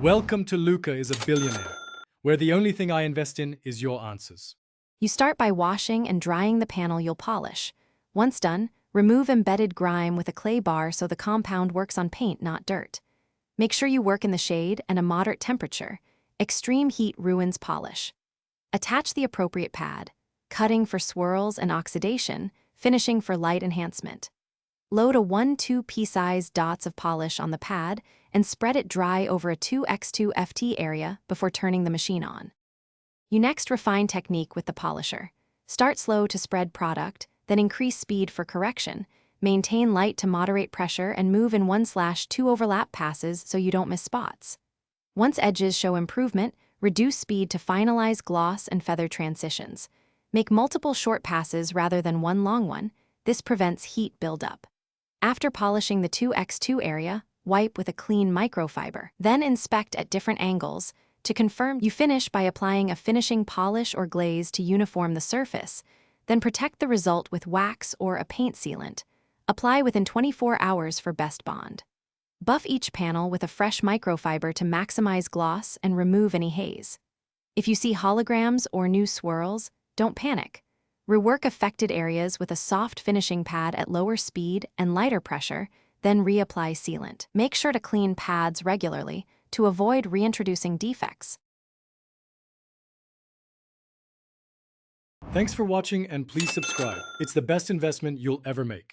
Welcome to Luca is a Billionaire, where the only thing I invest in is your answers. You start by washing and drying the panel you'll polish. Once done, remove embedded grime with a clay bar so the compound works on paint, not dirt. Make sure you work in the shade and a moderate temperature. Extreme heat ruins polish. Attach the appropriate pad, cutting for swirls and oxidation, finishing for light enhancement. Load a 1-2 pea-sized dots of polish on the pad and spread it dry over a 2x2 ft area before turning the machine on. You next refine technique with the polisher. Start slow to spread product, then increase speed for correction. Maintain light to moderate pressure and move in 1/2 overlap passes so you don't miss spots. Once edges show improvement, reduce speed to finalize gloss and feather transitions. Make multiple short passes rather than one long one. This prevents heat buildup. After polishing the 2x2 area, wipe with a clean microfiber. Then inspect at different angles. To confirm, you finish by applying a finishing polish or glaze to uniform the surface. Then protect the result with wax or a paint sealant. Apply within 24 hours for best bond. Buff each panel with a fresh microfiber to maximize gloss and remove any haze. If you see holograms or new swirls, don't panic. Rework affected areas with a soft finishing pad at lower speed and lighter pressure, then reapply sealant. Make sure to clean pads regularly to avoid reintroducing defects. Thanks for watching and please subscribe. It's the best investment you'll ever make.